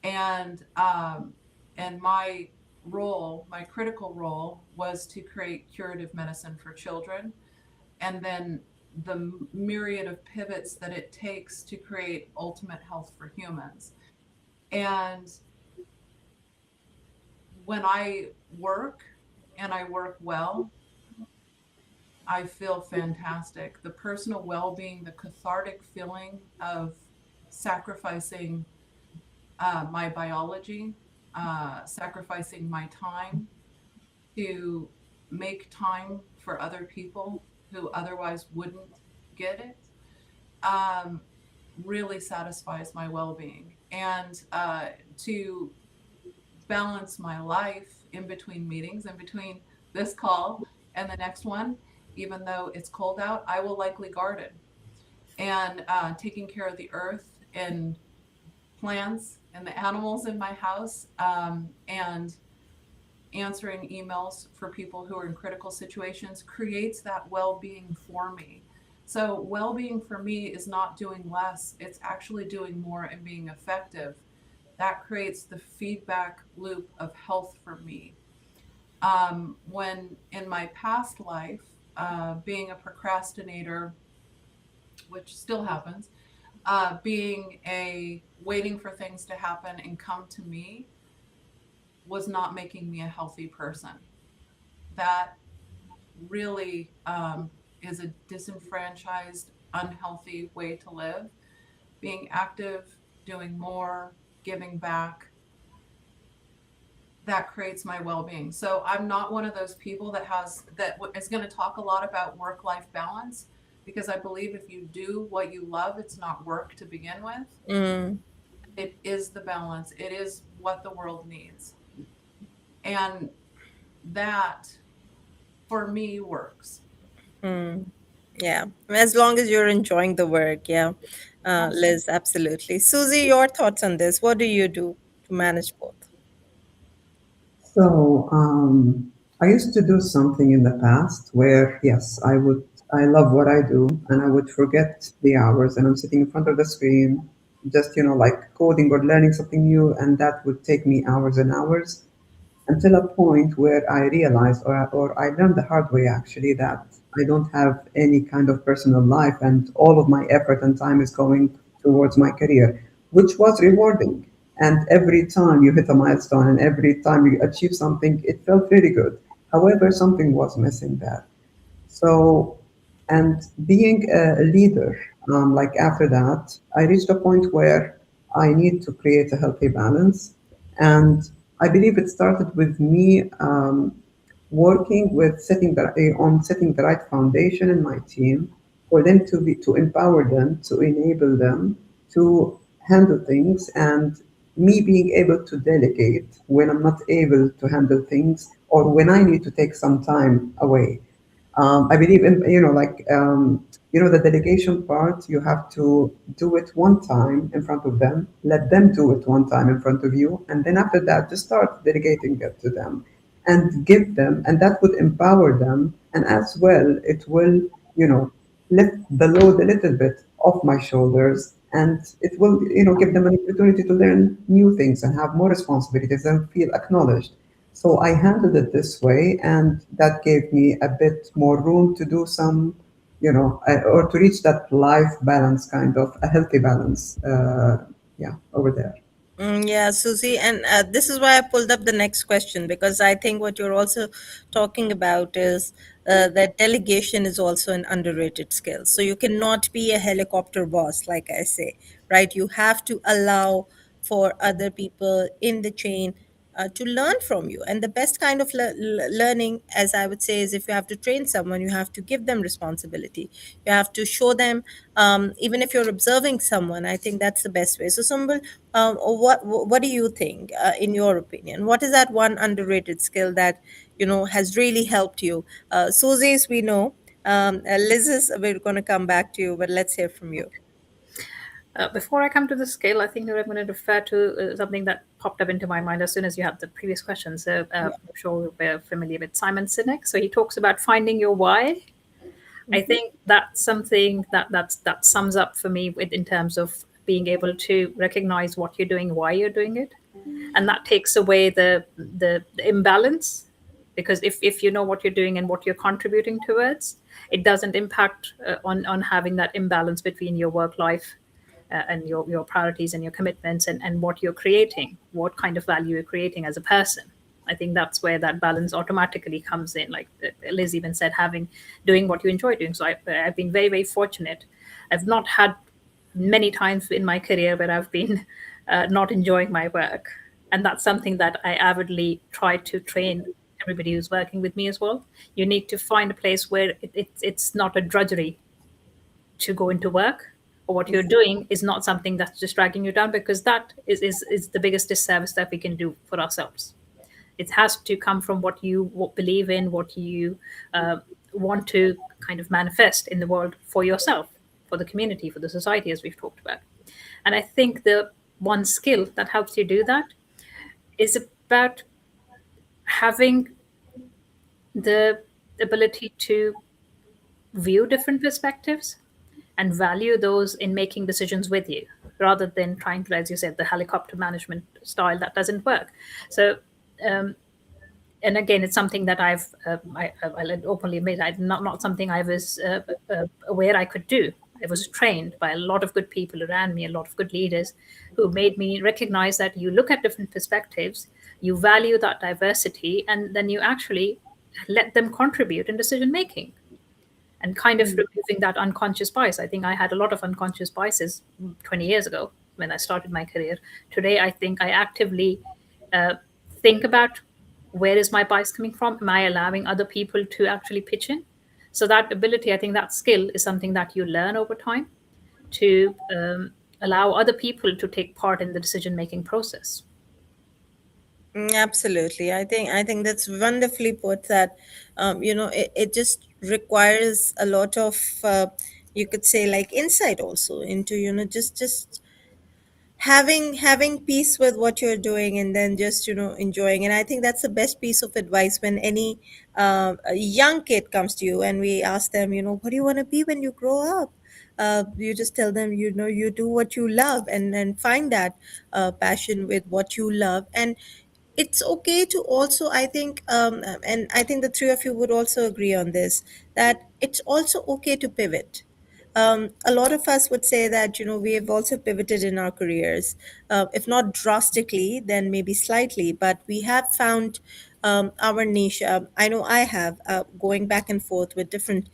And my role, my critical role, was to create curative medicine for children, and then the myriad of pivots that it takes to create ultimate health for humans. And when I work, and I work well, I feel fantastic. The personal well being, the cathartic feeling of sacrificing my biology, sacrificing my time to make time for other people who otherwise wouldn't get it, um, really satisfies my well being. And to balance my life in between meetings, in between this call and the next one, even though it's cold out, I will likely garden. And taking care of the earth and plants and the animals in my house, and answering emails for people who are in critical situations creates that well-being for me. So well-being for me is not doing less, it's actually doing more and being effective. That creates the feedback loop of health for me. When in my past life, being a procrastinator, which still happens, being a waiting for things to happen and come to me, was not making me a healthy person. That really is a disenfranchised, unhealthy way to live. Being active, doing more, giving back, that creates my well-being. So I'm not one of those people that is going to talk a lot about work-life balance, because I believe if you do what you love, it's not work to begin with.
Mm,
It is the balance. It is what the world needs. And that for me works.
mm. Yeah, as long as you're enjoying the work. Yeah,
Absolutely.
Liz, absolutely. Susie, your thoughts on this? What do you do to manage both?
So, I used to do something in the past where, yes, I love what I do, and I would forget the hours, and I'm sitting in front of the screen, just, like coding or learning something new, and that would take me hours and hours until a point where I realized, or I learned the hard way actually, that I don't have any kind of personal life, and all of my effort and time is going towards my career, which was rewarding. And every time you hit a milestone and every time you achieve something, it felt really good. However, something was missing there. So, and being a leader, like after that, I reached a point where I need to create a healthy balance. And I believe it started with me working with setting the right foundation in my team for them to empower them, to enable them to handle things, and me being able to delegate when I'm not able to handle things or when I need to take some time away. I believe in, the delegation part, you have to do it one time in front of them, let them do it one time in front of you, and then after that, just start delegating it to them and give them, and that would empower them. And as well, it will, lift the load a little bit off my shoulders, and it will, give them an opportunity to learn new things and have more responsibilities and feel acknowledged. So I handled it this way, and that gave me a bit more room to do some, or to reach that life balance, kind of a healthy balance. Yeah, over there.
Yeah, Susie, and this is why I pulled up the next question, because I think what you're also talking about is that delegation is also an underrated skill. So you cannot be a helicopter boss, like I say, right? You have to allow for other people in the chain to learn from you. And the best kind of learning, as I would say, is if you have to train someone, you have to give them responsibility. You have to show them, even if you're observing someone. I think that's the best way. So, Sumbul, what do you think, in your opinion? What is that one underrated skill that has really helped you? Susie's, we know. Liz's, we're going to come back to you, but let's hear from you.
Before I come to the skill, I think that I'm going to refer to something that popped up into my mind as soon as you had the previous question. So I'm sure we're familiar with Simon Sinek. So he talks about finding your why. I think that's something that sums up for me in terms of being able to recognize what you're doing, why you're doing it, and that takes away the imbalance, because if you know what you're doing and what you're contributing towards, it doesn't impact on having that imbalance between your work life and your priorities and your commitments and what you're creating, what kind of value you're creating as a person. I think that's where that balance automatically comes in. Like Liz even said, doing what you enjoy doing. So I've been very, very fortunate. I've not had many times in my career where I've been not enjoying my work. And that's something that I avidly try to train everybody who's working with me as well. You need to find a place where it's not a drudgery to go into work, or what you're doing is not something that's just dragging you down, because that is the biggest disservice that we can do for ourselves. It has to come from what you believe in, what you want to kind of manifest in the world for yourself, for the community, for the society, as we've talked about. And I think the one skill that helps you do that is about having the ability to view different perspectives and value those in making decisions with you, rather than trying to, as you said, the helicopter management style that doesn't work. So, and again, it's something that I'll openly admit, not something I was aware I could do. I was trained by a lot of good people around me, a lot of good leaders who made me recognize that you look at different perspectives, you value that diversity, and then you actually let them contribute in decision making, and kind of removing that unconscious bias. I think I had a lot of unconscious biases 20 years ago when I started my career. Today, I think I actively think about, where is my bias coming from? Am I allowing other people to actually pitch in? So that ability, I think that skill is something that you learn over time to allow other people to take part in the decision-making process.
Absolutely. I think that's wonderfully put. That it just requires a lot of, you could say, like, insight also into just having peace with what you're doing, and then just enjoying. And I think that's the best piece of advice when any a young kid comes to you and we ask them, what do you want to be when you grow up? You just tell them, you do what you love, and find that passion with what you love. And it's okay to also, I think, and I think the three of you would also agree on this, that it's also okay to pivot. A lot of us would say that we have also pivoted in our careers, if not drastically, then maybe slightly, but we have found our niche. I know I have, going back and forth with different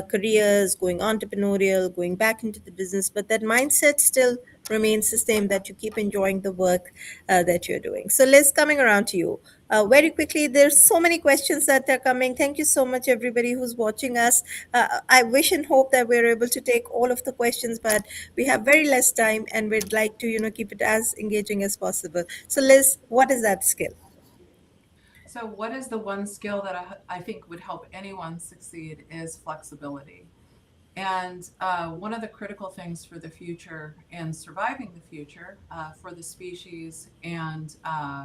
careers, going entrepreneurial, going back into the business, but that mindset still remains the same, that you keep enjoying the work that you're doing. So, Liz, coming around to you. Very quickly, there's so many questions that are coming. Thank you so much, everybody who's watching us. I wish and hope that we're able to take all of the questions, but we have very less time, and we'd like to, keep it as engaging as possible. So, Liz, what is that skill?
So, what is the one skill that I think would help anyone succeed is flexibility. And one of the critical things for the future and surviving the future for the species and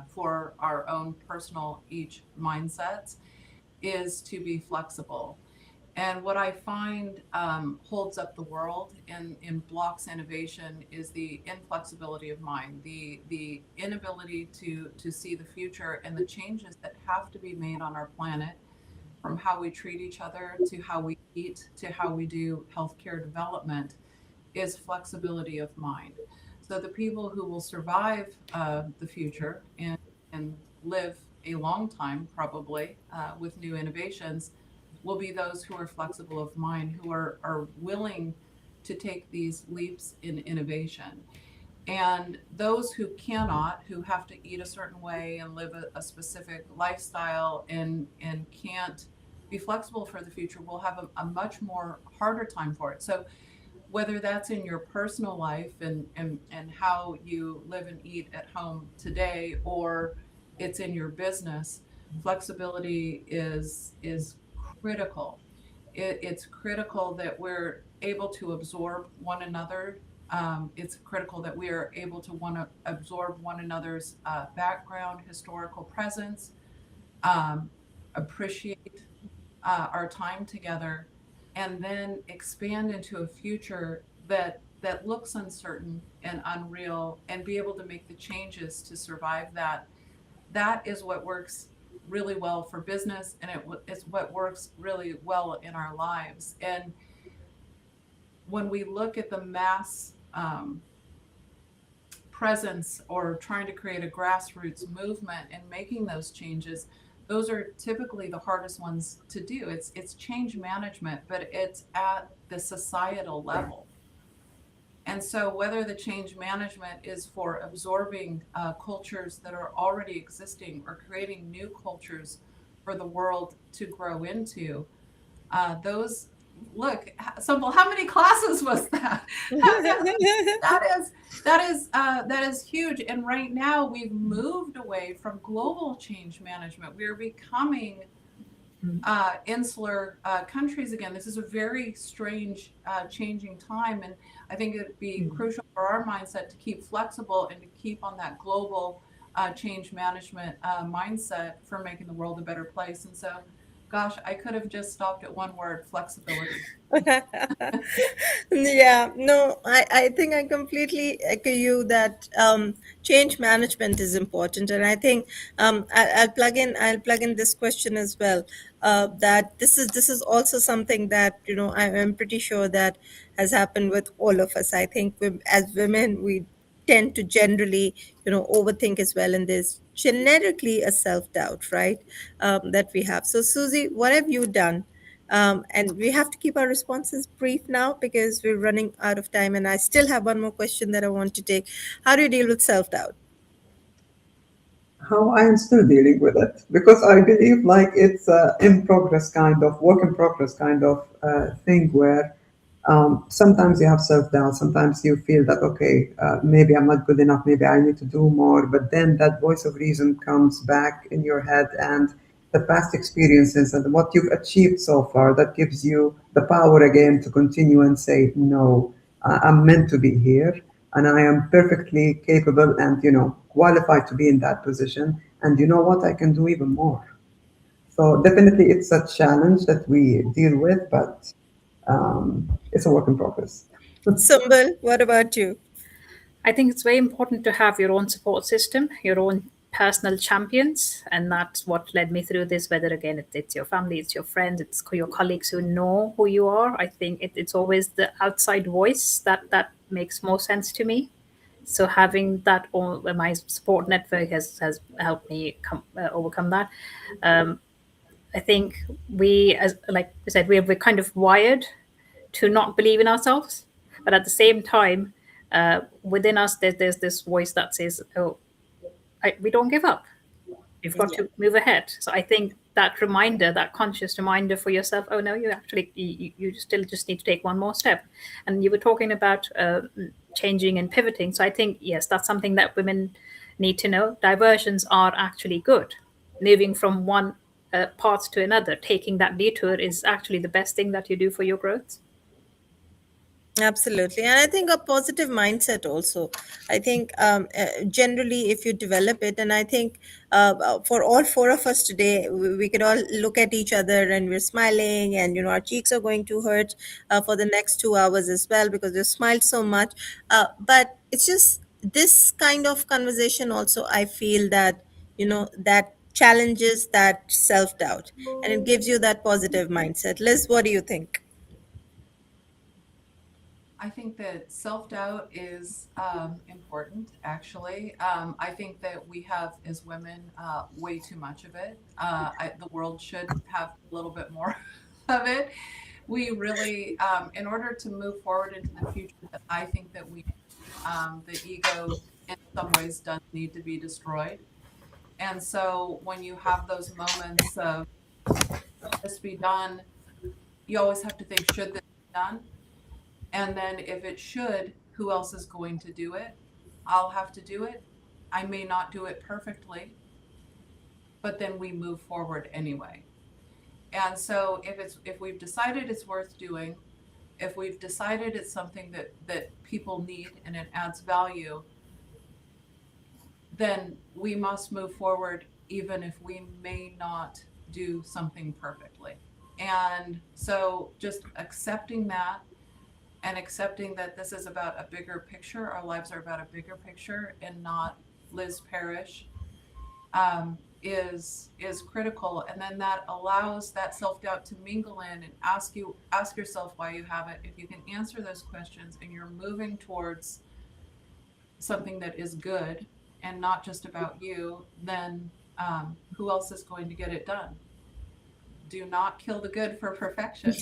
for our own personal each mindsets is to be flexible. And what I find holds up the world in blocks innovation is the inflexibility of mind, the inability to see the future and the changes that have to be made on our planet, from how we treat each other to how we eat to how we do healthcare development, is flexibility of mind. So the people who will survive the future and live a long time, probably with new innovations, will be those who are flexible of mind, who are willing to take these leaps in innovation. And those who cannot, who have to eat a certain way and live a specific lifestyle and can't be flexible for the future, will have a much more harder time for it. So whether that's in your personal life and how you live and eat at home today, or it's in your business, flexibility is critical. It's critical that we're able to absorb one another. It's critical that we are able to want to absorb one another's background, historical presence, um, appreciate our time together, and then expand into a future that looks uncertain and unreal, and be able to make the changes to survive that. That is what works really well for business, and it's what works really well in our lives. And when we look at the mass presence, or trying to create a grassroots movement and making those changes, those are typically the hardest ones to do. It's change management, but it's at the societal level. And so whether the change management is for absorbing cultures that are already existing, or creating new cultures for the world to grow into, those look simple. How many classes was that? That is huge. And right now we've moved away from global change management. We're becoming insular countries again. This is a very strange changing time, and I think it'd be crucial for our mindset to keep flexible and to keep on that global change management mindset for making the world a better place. And so, gosh, I could have just stopped at one word: flexibility.
Yeah, no, I think I completely echo you that change management is important, and I think I'll plug in this question as well. That this is also something that I am pretty sure that has happened with all of us. I think as women, we tend to generally overthink as well, and there's generically a self-doubt, right, that we have. So Susie, what have you done? And we have to keep our responses brief now because we're running out of time. And I still have one more question that I want to take. How do you deal with self doubt?
How I am still dealing with it, because I believe like it's a in progress kind of work in progress kind of thing where sometimes you have self doubt, sometimes you feel that okay, maybe I'm not good enough, maybe I need to do more, but then that voice of reason comes back in your head, and the past experiences and what you've achieved so far, that gives you the power again to continue and say no, I'm meant to be here, and I am perfectly capable and qualified to be in that position. And you know what? I can do even more. So definitely, it's a challenge that we deal with, but it's a work in progress.
Sumbul, what about you?
I think it's very important to have your own support system, your own personal champions, and that's what led me through this. Whether again it's your family, it's your friends, it's your colleagues who know who you are. I think it's always the outside voice that makes more sense to me. So having that, all my support network has helped me overcome that. I think we, as like I said, we're kind of wired to not believe in ourselves, but at the same time, within us, there's this voice that says, "Oh, we don't give up. You've got
Yeah.
to move ahead." So I think that reminder, that conscious reminder for yourself, oh no, you actually you still just need to take one more step. And you were talking about changing and pivoting. So I think yes, that's something that women need to know. Diversions are actually good. Moving from one path to another, taking that detour is actually the best thing that you do for your growth.
Absolutely. And I think a positive mindset also. I think generally, if you develop it, and I think for all four of us today, we could all look at each other and we're smiling, and our cheeks are going to hurt for the next 2 hours as well because we've smiled so much. But it's just this kind of conversation also, I feel that, that challenges that self doubt and it gives you that positive mindset. Liz, what do you think?
I think that self doubt is important, actually. I think that we have, as women, way too much of it. The world should have a little bit more of it. We really, in order to move forward into the future that I think that we The ego, in some ways, does need to be destroyed. And so when you have those moments of this be done, you always have to think, should this be done? And then if it should, who else is going to do it? I'll have to do it. I may not do it perfectly, but then we move forward anyway. And so if we've decided it's worth doing, if we've decided it's something that people need and it adds value, then we must move forward even if we may not do something perfectly. And so just accepting that and accepting that this is about a bigger picture, our lives are about a bigger picture and not Liz Parrish, is critical. And then that allows that self-doubt to mingle in and ask yourself why you have it. If you can answer those questions and you're moving towards something that is good and not just about you, then who else is going to get it done? Do not kill the good for perfection.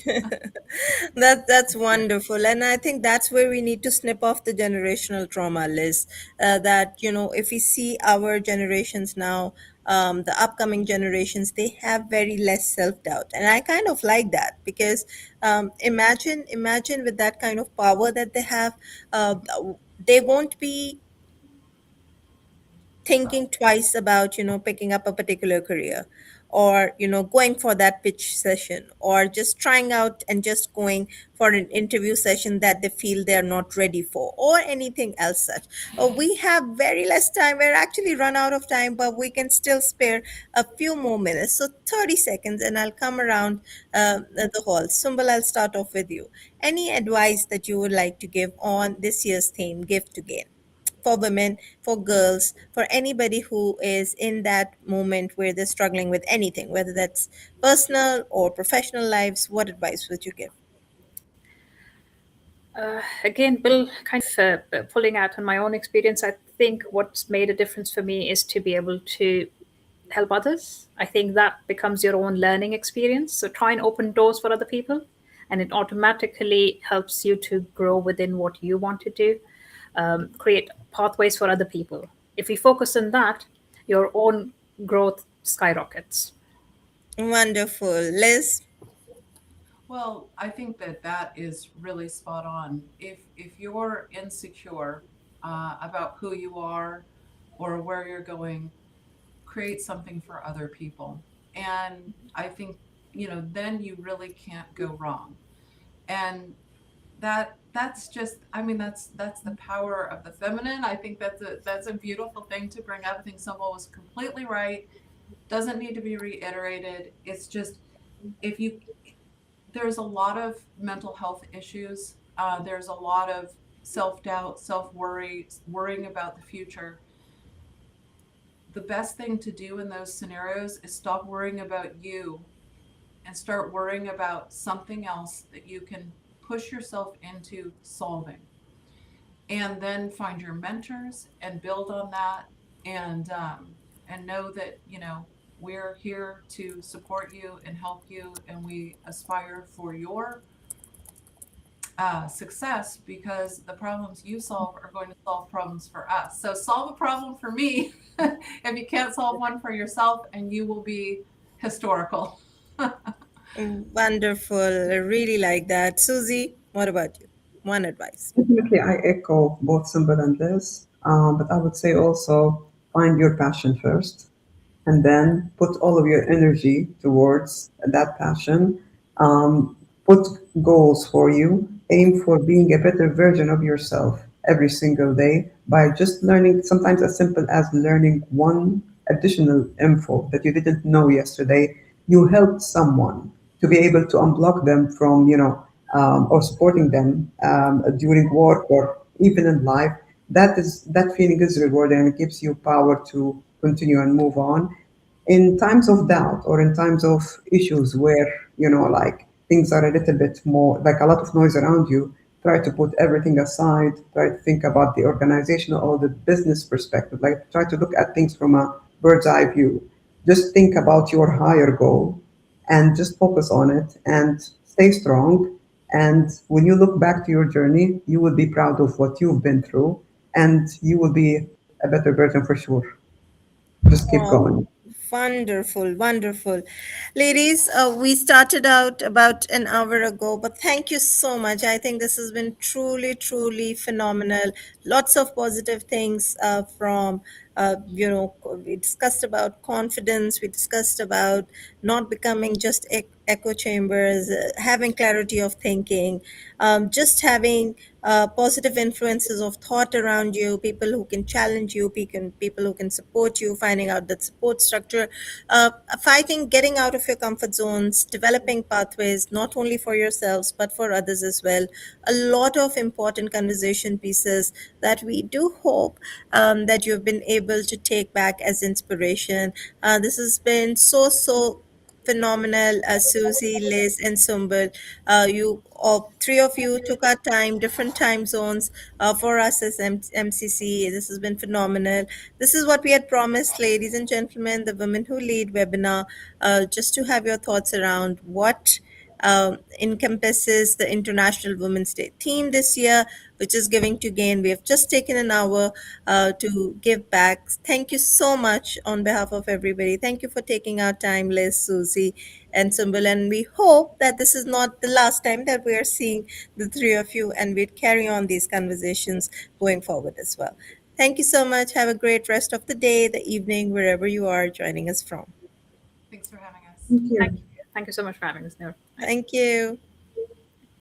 That's wonderful, and I think that's where we need to snip off the generational trauma, Liz. That if we see our generations now, the upcoming generations, they have very less self-doubt, and I kind of like that because imagine with that kind of power that they have, uh, they won't be thinking twice about picking up a particular career, or going for that pitch session, or just trying out and just going for an interview session that they feel they're not ready for, or anything else such. We have very less time. We're actually run out of time, but we can still spare a few more minutes, so 30 seconds, and I'll come around the hall. Sumbal, I'll start off with you. Any advice that you would like to give on this year's theme, Give to Gain, for women, for girls, for anybody who is in that moment where they're struggling with anything, whether that's personal or professional lives? What advice would you give?
Again, Bill, kind of pulling out on my own experience, I think what's made a difference for me is to be able to help others. I think that becomes your own learning experience. So try and open doors for other people, and it automatically helps you to grow within what you want to do, create pathways for other people. If you focus on that, your own growth skyrockets.
Wonderful. Liz?
Well, I think that is really spot on. If you're insecure about who you are or where you're going, create something for other people. And I think, then you really can't go wrong. And that's just, I mean, that's the power of the feminine. I think that's a beautiful thing to bring up. I think Sumbul was completely right. Doesn't need to be reiterated. It's just, if you there's a lot of mental health issues. There's a lot of self-doubt, self-worry, worrying about the future. The best thing to do in those scenarios is stop worrying about you and start worrying about something else that you can push yourself into solving. And then find your mentors and build on that, and know that we're here to support you and help you, and we aspire for your success, because the problems you solve are going to solve problems for us. So solve a problem for me if you can't solve one for yourself, and you will be historical.
Wonderful. I really like that. Susie, what about you? One advice.
Definitely, I echo both Simba and Liz, but I would say also find your passion first, and then put all of your energy towards that passion. Put goals for you. Aim for being a better version of yourself every single day by just learning, sometimes as simple as learning one additional info that you didn't know yesterday. You helped someone to be able to unblock them from, or supporting them during work or even in life. That feeling is rewarding, and it gives you power to continue and move on. In times of doubt or in times of issues where like things are a little bit more like a lot of noise around you, try to put everything aside, try to think about the organizational or the business perspective, like try to look at things from a bird's eye view. Just think about your higher goal and just focus on it and stay strong And when you look back to your journey, you will be proud of what you've been through, and you will be a better version for sure. Just keep
Oh,
going.
wonderful, wonderful. Ladies, we started out about an hour ago, but thank you so much. I think this has been truly, truly phenomenal. Lots of positive things from, we discussed about confidence, we discussed about not becoming just echo chambers, having clarity of thinking, just having positive influences of thought around you, people who can challenge you, people who can support you, finding out that support structure, fighting, getting out of your comfort zones, developing pathways, not only for yourselves, but for others as well. A lot of important conversation pieces that we do hope that you've been able to take back as inspiration. This has been so phenomenal, Susie, Liz, and Sumbul. You all three of you took our time, different time zones for us as MCC. This has been phenomenal. This is what we had promised, ladies and gentlemen, the Women Who Lead webinar, just to have your thoughts around what encompasses the International Women's Day theme this year, which is Giving to Gain. We have just taken an hour to give back. Thank you so much on behalf of everybody. Thank you for taking our time, Liz, Susie, and Sumbul. And we hope that this is not the last time that we are seeing the three of you, and we'd carry on these conversations going forward as well. Thank you so much. Have a great rest of the day, the evening, wherever you are joining us from.
Thanks for having us.
Thank you.
Thank you so much for having us, Noor.
Thank you.